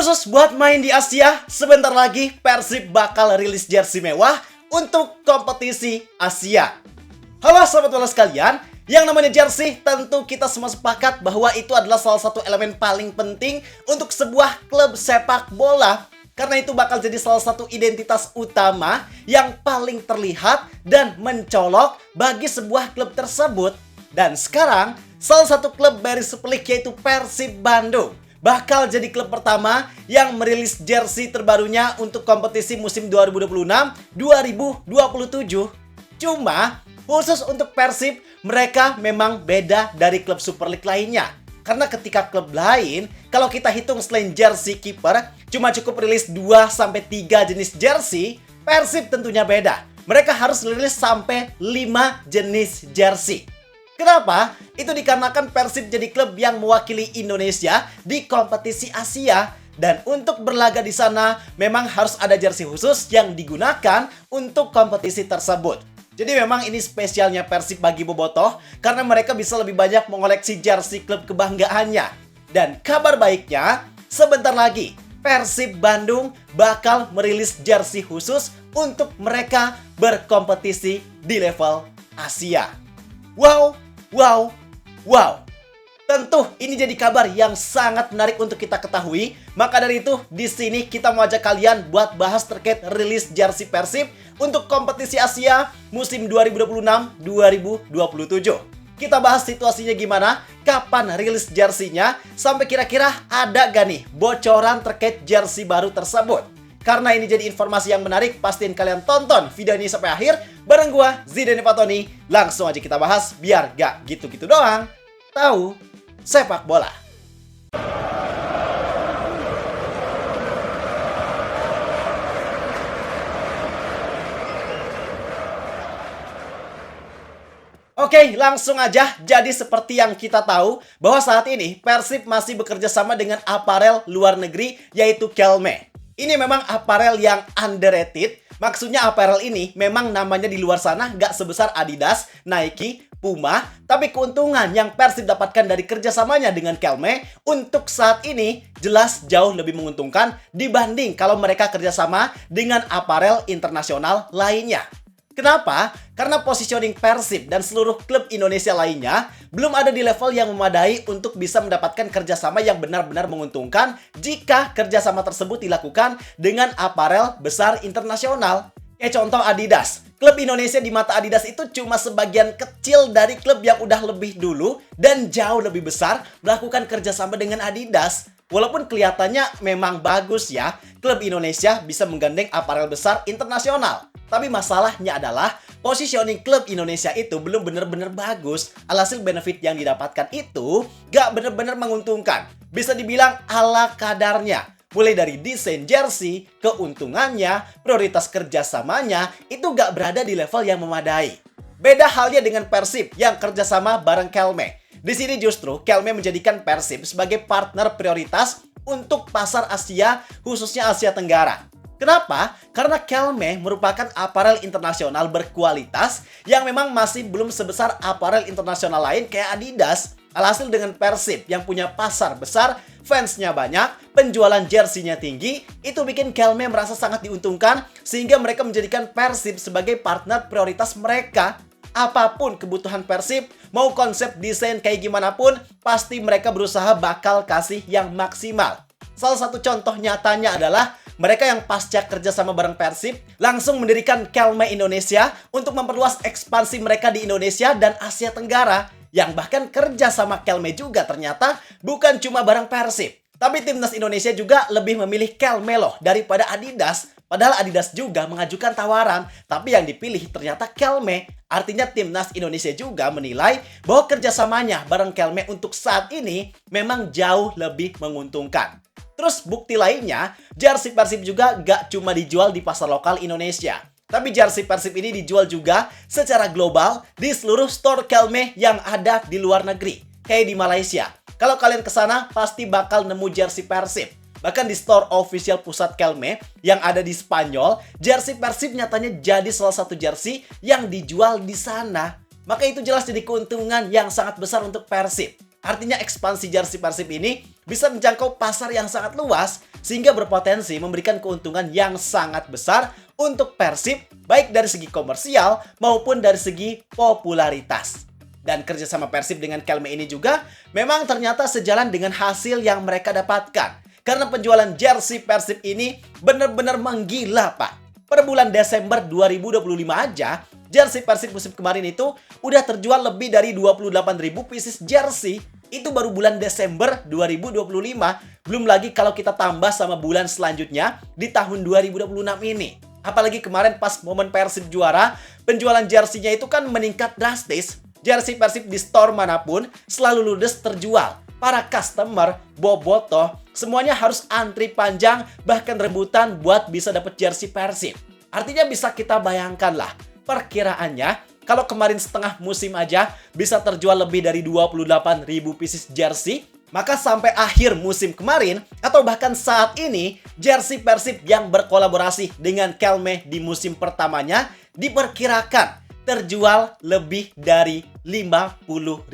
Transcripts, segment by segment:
Khusus buat main di Asia, sebentar lagi Persib bakal rilis jersey mewah untuk kompetisi Asia. Halo sahabat bola sekalian, yang namanya jersey tentu kita semua sepakat bahwa itu adalah salah satu elemen paling penting untuk sebuah klub sepak bola. Karena itu bakal jadi salah satu identitas utama yang paling terlihat dan mencolok bagi sebuah klub tersebut. Dan sekarang, salah satu klub baris pelik yaitu Persib Bandung bakal jadi klub pertama yang merilis jersey terbarunya untuk kompetisi musim 2026-2027. Cuma, khusus untuk Persib, mereka memang beda dari klub Super League lainnya. Karena ketika klub lain, kalau kita hitung selain jersey kiper, cuma cukup rilis 2-3 jenis jersey, Persib tentunya beda. Mereka harus rilis sampai 5 jenis jersey. Kenapa? Itu dikarenakan Persib jadi klub yang mewakili Indonesia di kompetisi Asia. Dan untuk berlaga di sana, memang harus ada jersey khusus yang digunakan untuk kompetisi tersebut. Jadi memang ini spesialnya Persib bagi bobotoh, karena mereka bisa lebih banyak mengoleksi jersey klub kebanggaannya. Dan kabar baiknya, sebentar lagi Persib Bandung bakal merilis jersey khusus untuk mereka berkompetisi di level Asia. Wow. Tentu ini jadi kabar yang sangat menarik untuk kita ketahui. Maka dari itu, di sini kita mau ajak kalian buat bahas terkait rilis jersey Persib untuk kompetisi Asia musim 2026-2027. Kita bahas situasinya gimana, kapan rilis jersey-nya, sampai kira-kira ada gak nih bocoran terkait jersey baru tersebut. Karena ini jadi informasi yang menarik, pastiin kalian tonton video ini sampai akhir. Bareng gua, Zidane Fatoni. Langsung aja kita bahas, biar gak gitu-gitu doang. Tahu sepak bola. Oke, langsung aja. Jadi seperti yang kita tahu, bahwa saat ini Persib masih bekerja sama dengan aparel luar negeri, yaitu Kelme. Ini memang aparel yang underrated. Maksudnya aparel ini memang namanya di luar sana gak sebesar Adidas, Nike, Puma. Tapi keuntungan yang Persib dapatkan dari kerjasamanya dengan Kelme untuk saat ini jelas jauh lebih menguntungkan dibanding kalau mereka kerjasama dengan aparel internasional lainnya. Kenapa? Karena positioning Persib dan seluruh klub Indonesia lainnya belum ada di level yang memadai untuk bisa mendapatkan kerjasama yang benar-benar menguntungkan jika kerjasama tersebut dilakukan dengan aparel besar internasional. Contoh Adidas. Klub Indonesia di mata Adidas itu cuma sebagian kecil dari klub yang udah lebih dulu dan jauh lebih besar melakukan kerjasama dengan Adidas. Walaupun kelihatannya memang bagus ya, klub Indonesia bisa menggandeng aparel besar internasional. Tapi masalahnya adalah positioning klub Indonesia itu belum benar-benar bagus. Alhasil benefit yang didapatkan itu gak benar-benar menguntungkan. Bisa dibilang ala kadarnya. Mulai dari desain jersey, keuntungannya, prioritas kerjasamanya, itu gak berada di level yang memadai. Beda halnya dengan Persib yang kerjasama bareng Kelme. Di sini justru Kelme menjadikan Persib sebagai partner prioritas untuk pasar Asia, khususnya Asia Tenggara. Kenapa? Karena Kelme merupakan aparel internasional berkualitas yang memang masih belum sebesar aparel internasional lain kayak Adidas. Alhasil dengan Persib yang punya pasar besar, fansnya banyak, penjualan jersey-nya tinggi, itu bikin Kelme merasa sangat diuntungkan sehingga mereka menjadikan Persib sebagai partner prioritas mereka. Apapun kebutuhan Persib, mau konsep desain kayak gimana pun, pasti mereka berusaha bakal kasih yang maksimal. Salah satu contoh nyatanya adalah mereka yang pasca kerja sama bareng Persib langsung mendirikan Kelme Indonesia untuk memperluas ekspansi mereka di Indonesia dan Asia Tenggara. Yang bahkan kerja sama Kelme juga ternyata bukan cuma bareng Persib. Tapi timnas Indonesia juga lebih memilih Kelme loh daripada Adidas. Padahal Adidas juga mengajukan tawaran, tapi yang dipilih ternyata Kelme. Artinya timnas Indonesia juga menilai bahwa kerjasamanya bareng Kelme untuk saat ini memang jauh lebih menguntungkan. Terus bukti lainnya, jersey Persib juga gak cuma dijual di pasar lokal Indonesia. Tapi jersey Persib ini dijual juga secara global di seluruh store Kelme yang ada di luar negeri. Kayak di Malaysia. Kalau kalian ke sana pasti bakal nemu jersey Persib. Bahkan di store official pusat Kelme yang ada di Spanyol, jersey Persib nyatanya jadi salah satu jersey yang dijual di sana. Maka itu jelas jadi keuntungan yang sangat besar untuk Persib. Artinya ekspansi jersey Persib ini bisa menjangkau pasar yang sangat luas sehingga berpotensi memberikan keuntungan yang sangat besar untuk Persib, baik dari segi komersial maupun dari segi popularitas. Dan kerjasama Persib dengan Kelme ini juga memang ternyata sejalan dengan hasil yang mereka dapatkan. Karena penjualan jersey Persib ini benar-benar menggila, Pak. Per bulan Desember 2025 aja, jersey Persib musim kemarin itu udah terjual lebih dari 28.000 pieces jersey. Itu baru bulan Desember 2025. Belum lagi kalau kita tambah sama bulan selanjutnya di tahun 2026 ini. Apalagi kemarin pas momen Persib juara, penjualan jersey-nya itu kan meningkat drastis. Jersey Persib di store manapun selalu ludes terjual. Para customer, bobotoh, semuanya harus antri panjang, bahkan rebutan buat bisa dapat jersey Persib. Artinya bisa kita bayangkan lah, perkiraannya kalau kemarin setengah musim aja bisa terjual lebih dari 28.000 pieces jersey, maka sampai akhir musim kemarin atau bahkan saat ini, jersey Persib yang berkolaborasi dengan Kelme di musim pertamanya diperkirakan terjual lebih dari 50.000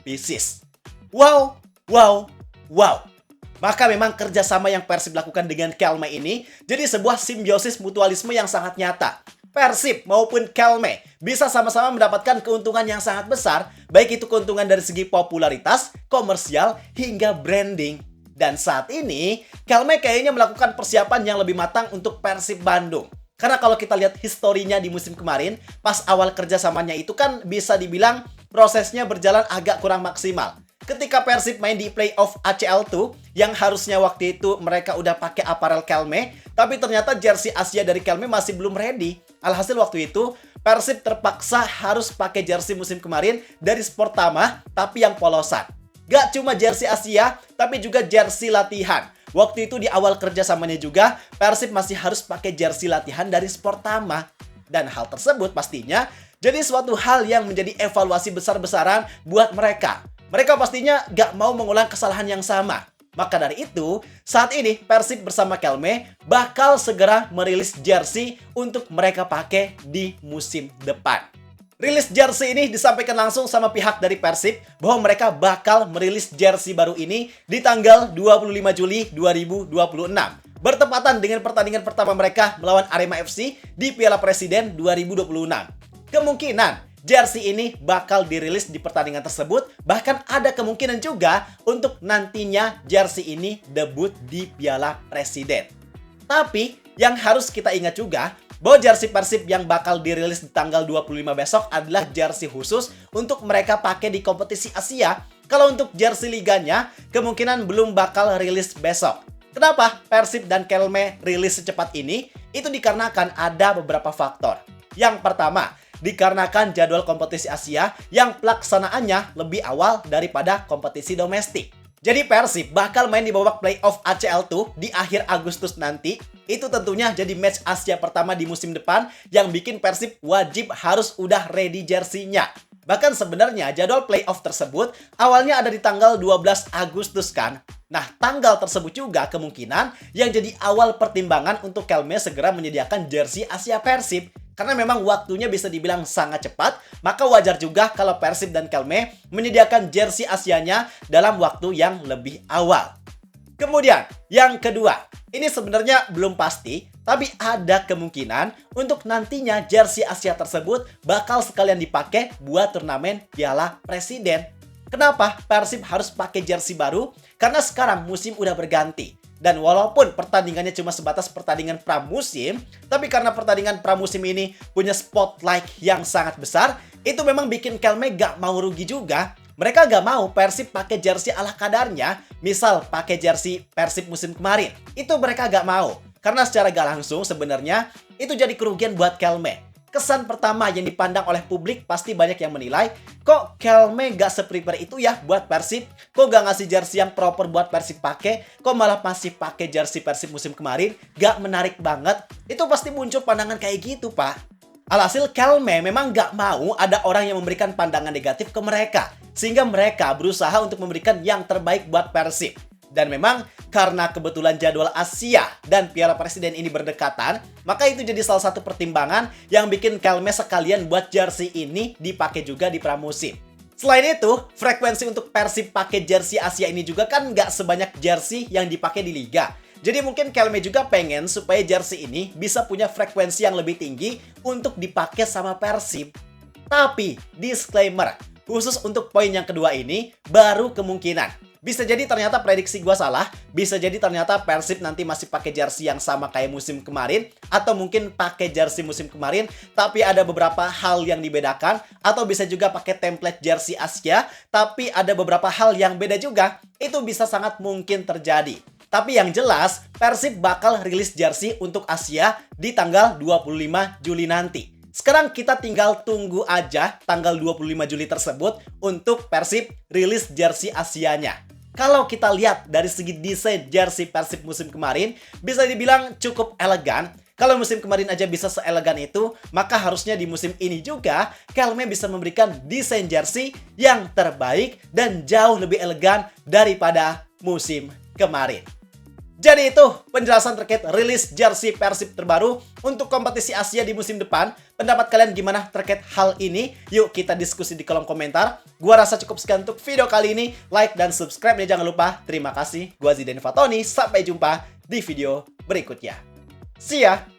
pieces. Wow! Maka memang kerjasama yang Persib lakukan dengan Kelme ini jadi sebuah simbiosis mutualisme yang sangat nyata. Persib maupun Kelme bisa sama-sama mendapatkan keuntungan yang sangat besar, baik itu keuntungan dari segi popularitas, komersial, hingga branding. Dan saat ini, Kelme kayaknya melakukan persiapan yang lebih matang untuk Persib Bandung. Karena kalau kita lihat historinya di musim kemarin, pas awal kerjasamanya itu kan bisa dibilang prosesnya berjalan agak kurang maksimal. Ketika Persib main di playoff ACL2, yang harusnya waktu itu mereka udah pakai aparel Kelme, tapi ternyata jersey Asia dari Kelme masih belum ready. Alhasil waktu itu, Persib terpaksa harus pakai jersey musim kemarin dari Sportama, tapi yang polosan. Gak cuma jersey Asia, tapi juga jersey latihan. Waktu itu di awal kerjasamanya juga, Persib masih harus pakai jersey latihan dari Sportama. Dan hal tersebut pastinya jadi suatu hal yang menjadi evaluasi besar-besaran buat mereka. Mereka pastinya gak mau mengulang kesalahan yang sama. Maka dari itu, saat ini Persib bersama Kelme bakal segera merilis jersey untuk mereka pakai di musim depan. Rilis jersey ini disampaikan langsung sama pihak dari Persib bahwa mereka bakal merilis jersey baru ini di tanggal 25 Juli 2026. Bertepatan dengan pertandingan pertama mereka melawan Arema FC di Piala Presiden 2026. Kemungkinan jersey ini bakal dirilis di pertandingan tersebut, bahkan ada kemungkinan juga untuk nantinya jersey ini debut di Piala Presiden. Tapi yang harus kita ingat juga bahwa jersey Persib yang bakal dirilis di tanggal 25 besok adalah jersey khusus untuk mereka pakai di kompetisi Asia. Kalau untuk jersey liganya, kemungkinan belum bakal rilis besok. Kenapa Persib dan Kelme rilis secepat ini? Itu dikarenakan ada beberapa faktor. Yang pertama, dikarenakan jadwal kompetisi Asia yang pelaksanaannya lebih awal daripada kompetisi domestik. Jadi Persib bakal main di babak playoff ACL2 di akhir Agustus nanti. Itu tentunya jadi match Asia pertama di musim depan yang bikin Persib wajib harus udah ready jersey-nya. Bahkan sebenarnya jadwal playoff tersebut awalnya ada di tanggal 12 Agustus kan. Nah, tanggal tersebut juga kemungkinan yang jadi awal pertimbangan untuk Kelme segera menyediakan jersey Asia Persib. Karena memang waktunya bisa dibilang sangat cepat, maka wajar juga kalau Persib dan Kelme menyediakan jersey Asianya dalam waktu yang lebih awal. Kemudian, yang kedua, ini sebenarnya belum pasti, tapi ada kemungkinan untuk nantinya jersey Asia tersebut bakal sekalian dipakai buat turnamen Piala Presiden. Kenapa Persib harus pakai jersey baru? Karena sekarang musim udah berganti. Dan walaupun pertandingannya cuma sebatas pertandingan pramusim, tapi karena pertandingan pramusim ini punya spotlight yang sangat besar, itu memang bikin Kelme gak mau rugi juga. Mereka gak mau Persib pakai jersey ala kadarnya, misal pakai jersey Persib musim kemarin. Itu mereka gak mau, karena secara gak langsung sebenarnya itu jadi kerugian buat Kelme. Kesan pertama yang dipandang oleh publik pasti banyak yang menilai, kok Kelme gak se-prepare itu ya buat Persib? Kok gak ngasih jersey yang proper buat Persib pakai? Kok malah masih pakai jersey Persib musim kemarin? Gak menarik banget? Itu pasti muncul pandangan kayak gitu, Pak. Alhasil Kelme memang gak mau ada orang yang memberikan pandangan negatif ke mereka. Sehingga mereka berusaha untuk memberikan yang terbaik buat Persib. Dan memang karena kebetulan jadwal Asia dan Piala Presiden ini berdekatan, maka itu jadi salah satu pertimbangan yang bikin Kelme sekalian buat jersey ini dipakai juga di pramusim. Selain itu, frekuensi untuk Persib pakai jersey Asia ini juga kan nggak sebanyak jersey yang dipakai di Liga. Jadi mungkin Kelme juga pengen supaya jersey ini bisa punya frekuensi yang lebih tinggi untuk dipakai sama Persib. Tapi, disclaimer, khusus untuk poin yang kedua ini, baru kemungkinan. Bisa jadi ternyata prediksi gua salah, bisa jadi ternyata Persib nanti masih pakai jersey yang sama kayak musim kemarin, atau mungkin pakai jersey musim kemarin, tapi ada beberapa hal yang dibedakan, atau bisa juga pakai template jersey Asia, tapi ada beberapa hal yang beda juga. Itu bisa sangat mungkin terjadi. Tapi yang jelas, Persib bakal rilis jersey untuk Asia di tanggal 25 Juli nanti. Sekarang kita tinggal tunggu aja tanggal 25 Juli tersebut untuk Persib rilis jersey Asianya. Kalau kita lihat dari segi desain jersey Persib musim kemarin, bisa dibilang cukup elegan. Kalau musim kemarin aja bisa seelegan itu, maka harusnya di musim ini juga Kelme bisa memberikan desain jersey yang terbaik dan jauh lebih elegan daripada musim kemarin. Jadi itu penjelasan terkait rilis jersey Persib terbaru untuk kompetisi Asia di musim depan. Pendapat kalian gimana terkait hal ini? Yuk kita diskusi di kolom komentar. Gua rasa cukup sekian untuk video kali ini. Like dan subscribe ya jangan lupa. Terima kasih. Gua Zidan Fatoni. Sampai jumpa di video berikutnya. See ya!